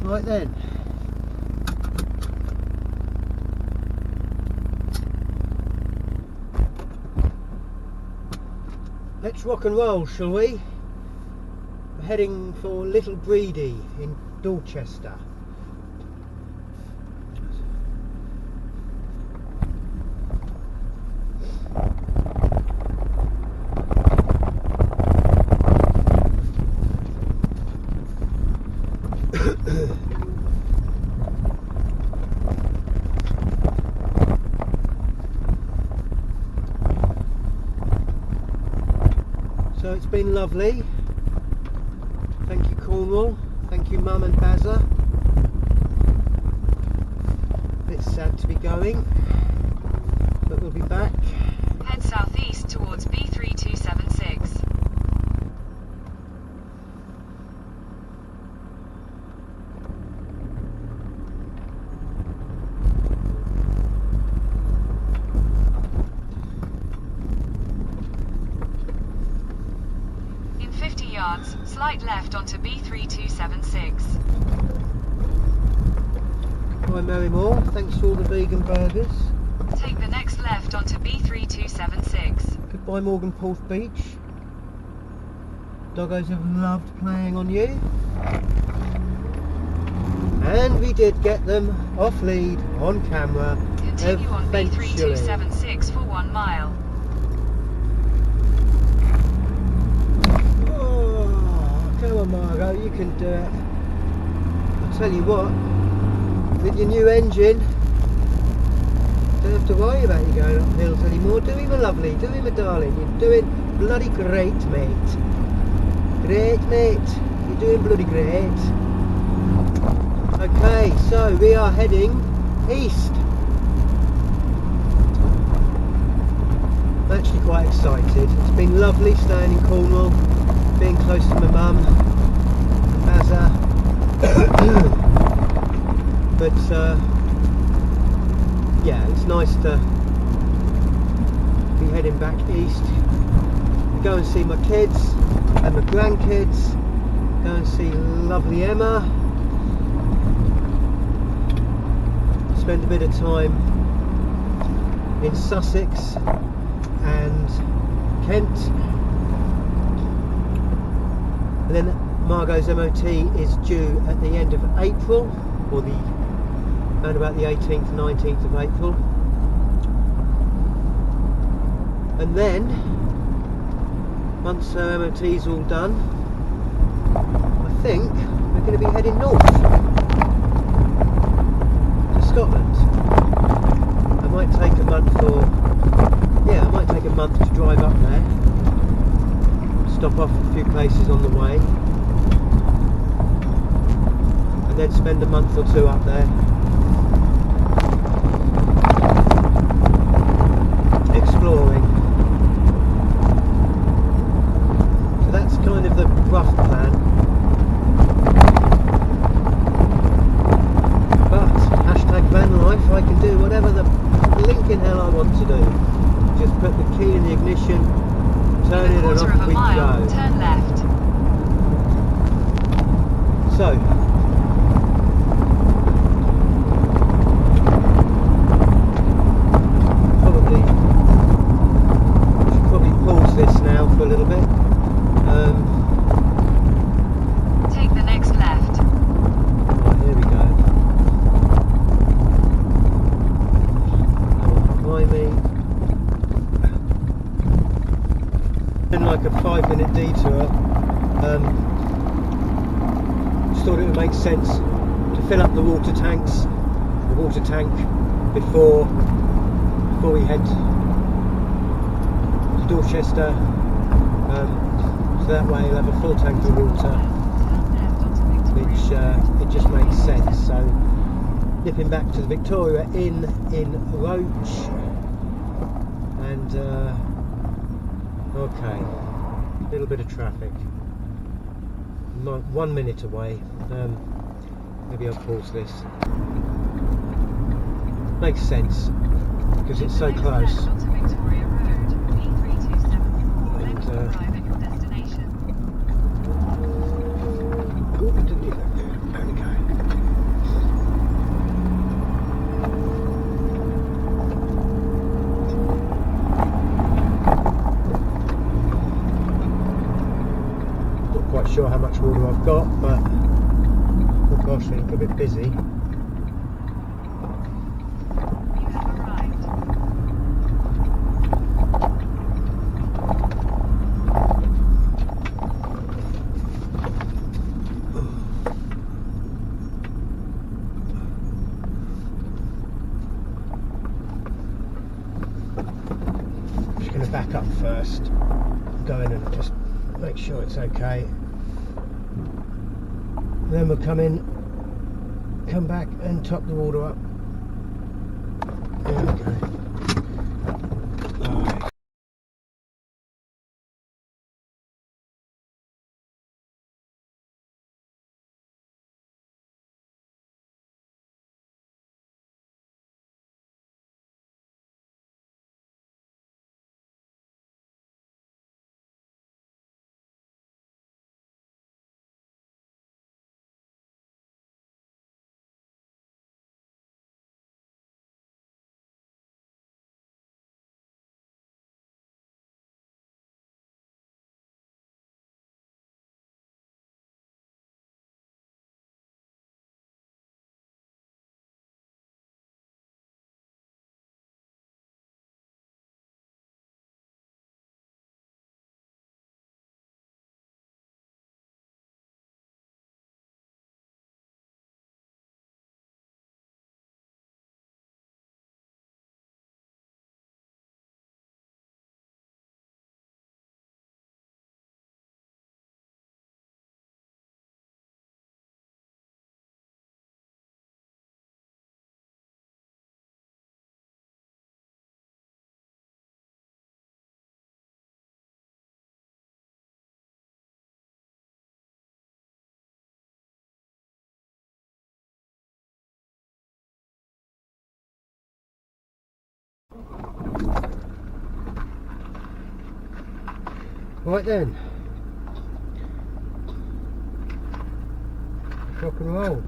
Right then. Let's rock and roll, shall we? We're heading for Little Breedy in Dorchester. So it's been lovely. Thank you, Cornwall. Thank you, Mum and Bazza. Bit sad to be going, but we'll be back. Head southeast towards B3276. In 50 yards, slight left onto B3276. Hi Mary Moore, thanks for all the vegan burgers. Take the next left onto B3276. Goodbye Mawgan Porth Beach. Doggos have loved playing on you. And we did get them off lead on camera. Continue on B3276 for 1 mile. Oh, come on Margot, you can do it. I'll tell you what, with your new engine, don't have to worry about you going up hills anymore. Do him a lovely, do him a darling. You're doing bloody great, mate. Great, mate. You're doing bloody great. Okay, so we are heading east. I'm actually quite excited. It's been lovely staying in Cornwall, being close to my mum, Bazza. But yeah, it's nice to be heading back east, go and see my kids and my grandkids, go and see lovely Emma, spend a bit of time in Sussex and Kent, and then Margot's MOT is due at the end of April, or around about the 18th, 19th of April. And then, once her MOT's all done, I think we're going to be heading north to Scotland. I might take a month I might take a month to drive up there, stop off at a few places on the way, and then spend a month or two up there exploring. So that's kind of the rough plan. But hashtag vanlife, I can do whatever the blinking hell I want to do. Just put the key in the ignition, turn it, and off we go. Turn left. So, should probably pause this now for a little bit. Take the next left. Right, here we go. Behind me. In like a 5-minute detour. Just thought it would make sense to fill up the water tank before we head to Dorchester. So that way you'll have a full tank of water, which it just makes sense. So nipping back to the Victoria Inn in Roach, and okay, a little bit of traffic, 1 minute away. Maybe I'll pause this. Makes sense because it's so close. And, a bit busy. You have arrived. I'm just going to back up first, go in and just make sure it's okay. Then we'll come in, come back and top the water up. There we go. Alright. Right then, rock and roll.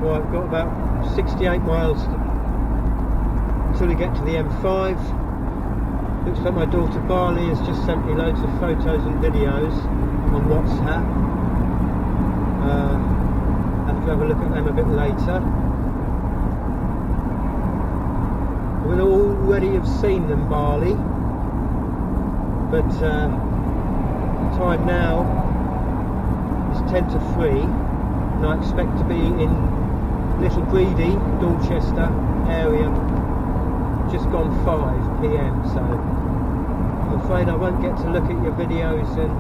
Well, I've got about 68 miles until we get to the M5. Looks like my daughter Barley has just sent me loads of photos and videos on WhatsApp. I'll have to have a look at them a bit later. We'll already have seen them, Barley, but the time now is 10 to 3 and I expect to be in Little Greedy, Dorchester area, just gone 5 PM, so I'm afraid I won't get to look at your videos and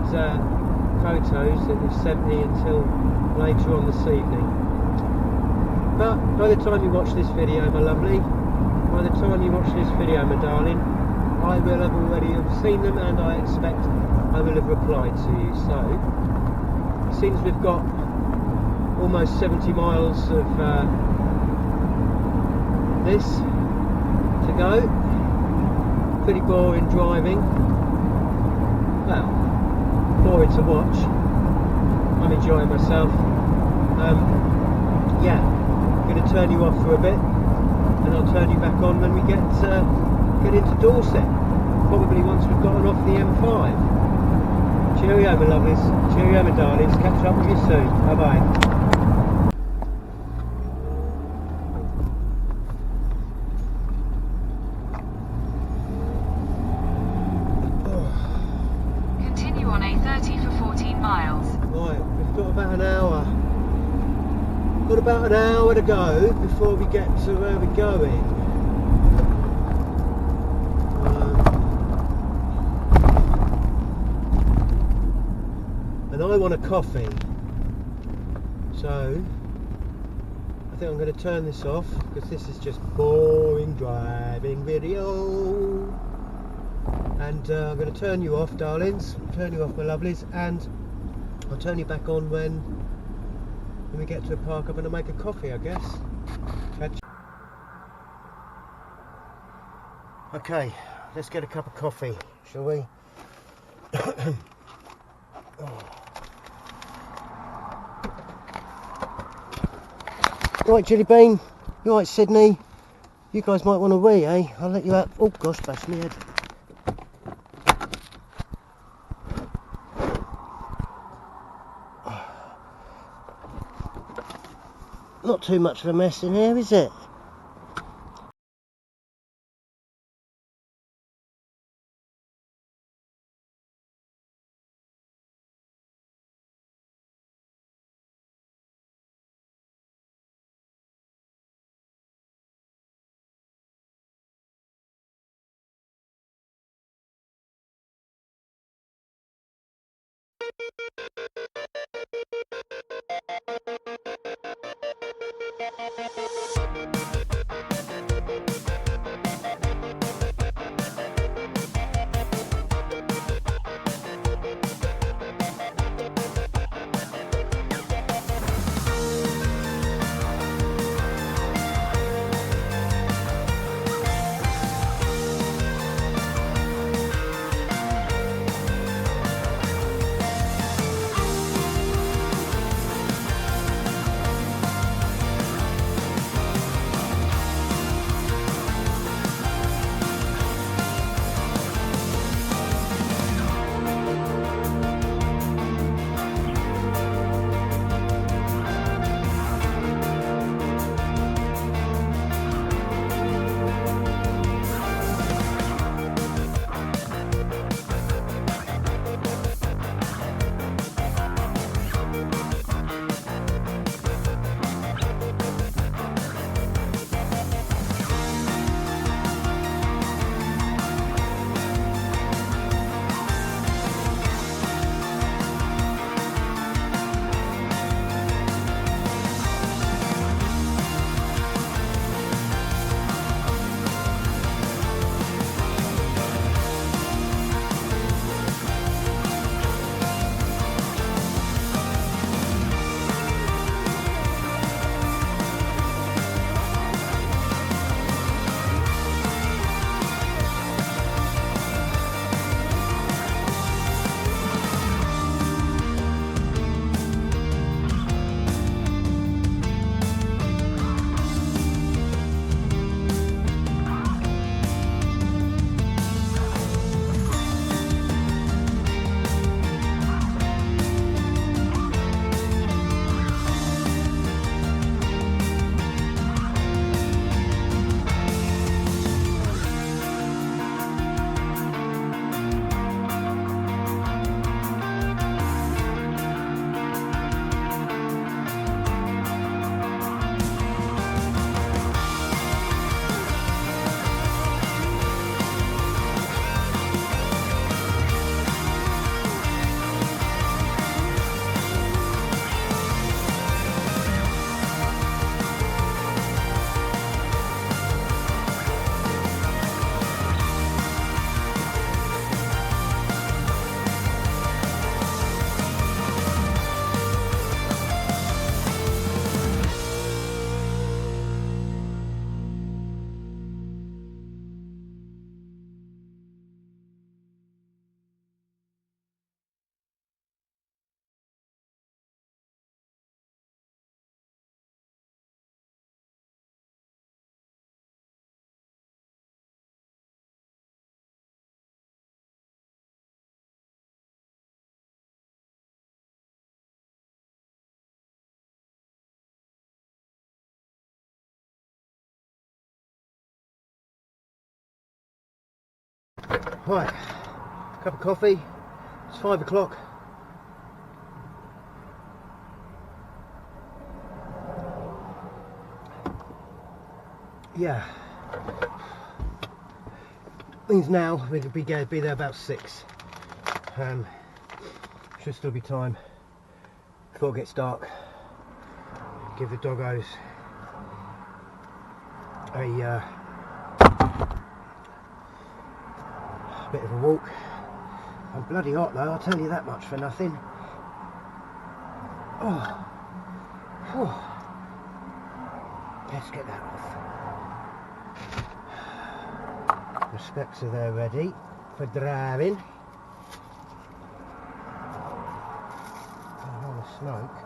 photos that you've sent me until later on this evening. But by the time you watch this video, my lovely, by the time you watch this video, my darling, I will have already have seen them and I expect I will have replied to you. So it seems we've got almost 70 miles of this to go. Pretty boring driving. Well, boring to watch. I'm enjoying myself. Yeah, I'm going to turn you off for a bit and I'll turn you back on when we get into Dorset, probably once we've gotten off the M5. Cheerio my lovelies, cheerio my darlings, catch up with you soon, bye bye. Got about an hour to go before we get to where we're going. And I want a coffee. So I think I'm going to turn this off because this is just boring driving video. And I'm going to turn you off, darlings. Turn you off, my lovelies, and I'll turn you back on when we get to the park. I'm going to make a coffee, I guess. Catch. Okay, let's get a cup of coffee, shall we? Right, Jelly Bean. You right, Sydney? You guys might want to wee, eh? I'll let you out. Oh gosh, bash my head. Not too much of a mess in here, is it? Right, cup of coffee. It's 5 o'clock. yeah, means now we'll be there about 6. Should still be time before it gets dark. Give the doggos a bit of a walk. I'm bloody hot though, I'll tell you that much for nothing. Oh, whew. Let's get that off. The specs are there ready for driving. Oh, the smoke. I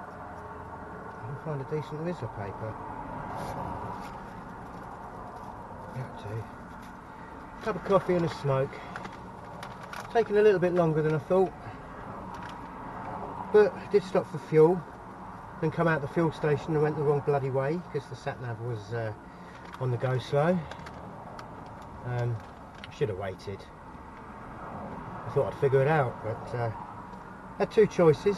can find a decent whistler paper. Got to. Cup of coffee and a smoke. Taking a little bit longer than I thought, but I did stop for fuel and come out the fuel station and went the wrong bloody way because the sat nav was on the go slow. I should have waited. I thought I'd figure it out, but I had 2 choices.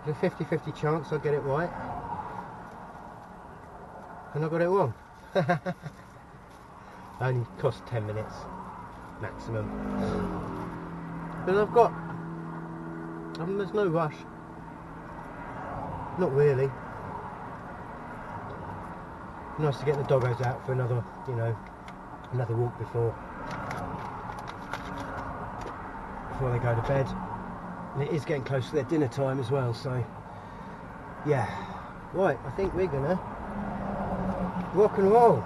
There's a 50-50 chance I'd get it right, and I got it wrong. Only cost 10 minutes maximum, but there's no rush, not really. Nice to get the doggos out for another walk before they go to bed, and it is getting close to their dinner time as well, so yeah. Right, I think we're gonna rock and roll.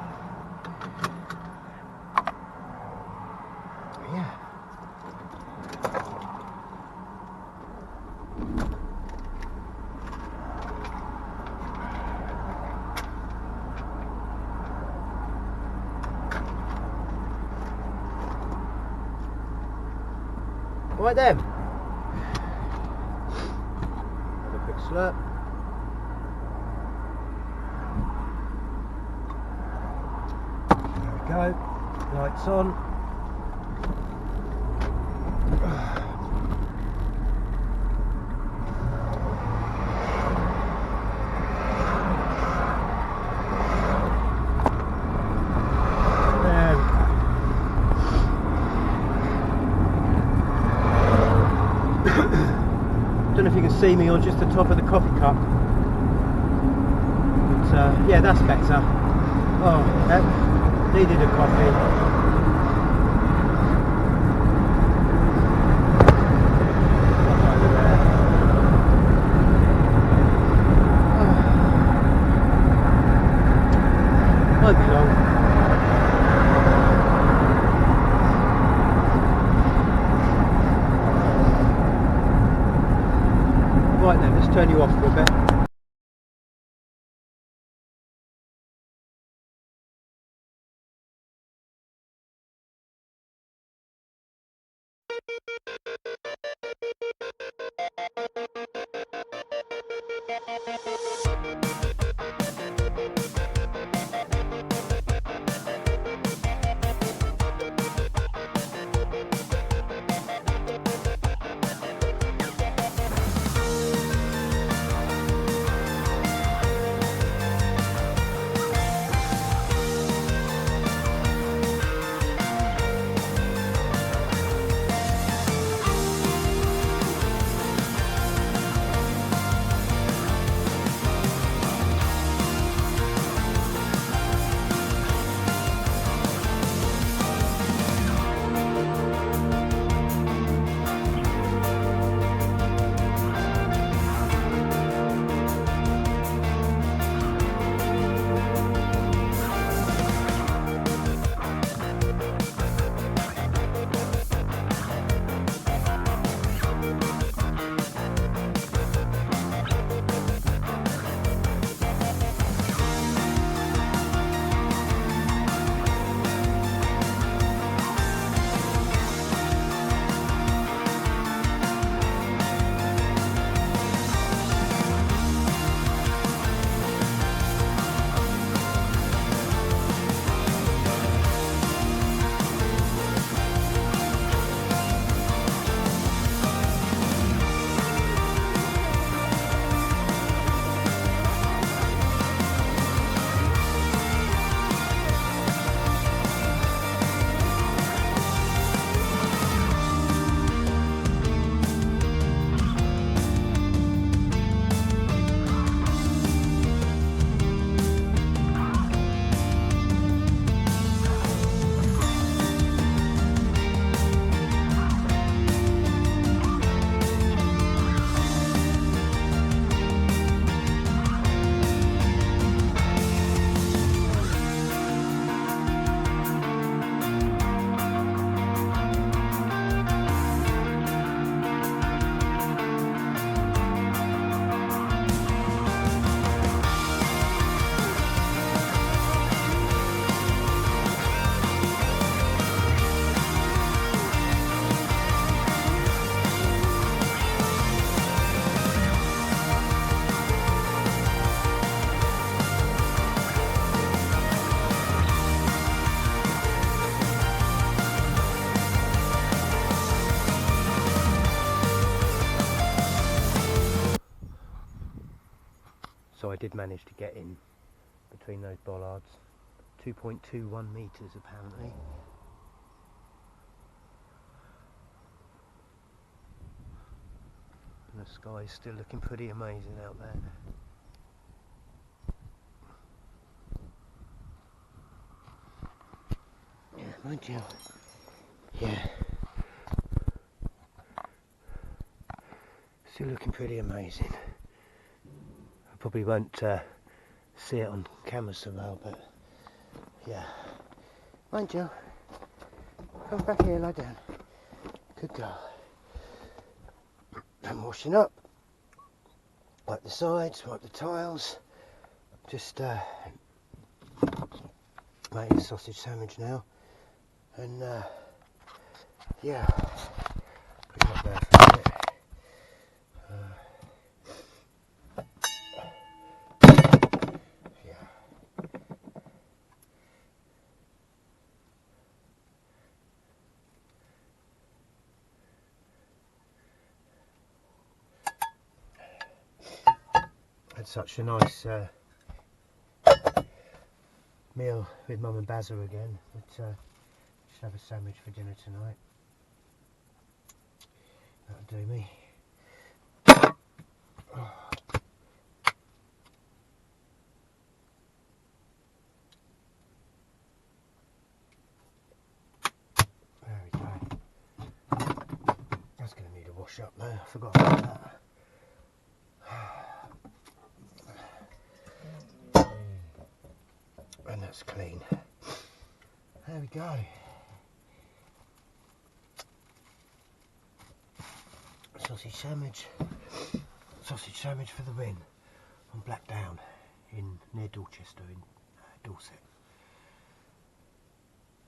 Right then, have a quick slurp. There we go, lights on. Don't know if you can see me on just the top of the coffee cup, but yeah, that's better. Oh, that needed a coffee. Won't be long. Right then, let's turn you off for a bit. did manage to get in between those bollards. 2.21 metres apparently. And the sky's still looking pretty amazing out there. Yeah, mind you. Yeah. Still looking pretty amazing. I probably won't see it on camera so well, but yeah. Mind you. Come back here, lie down. Good girl. I'm washing up. Wipe the sides, wipe the tiles. Just making a sausage sandwich now. And yeah. Put it up there for a bit. Yeah. Had such a nice meal with Mum and Bazza again, but just have a sandwich for dinner tonight. That'll do me. There we go. That's going to need a wash up though, I forgot about that. And that's clean. There we go. Sausage sandwich for the win on Blackdown near Dorchester in Dorset.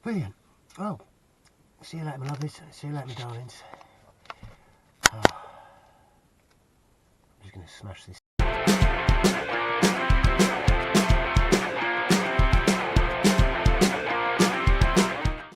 Brilliant. Well, see you later my lovelies, see you later my darlings. I'm just going to smash this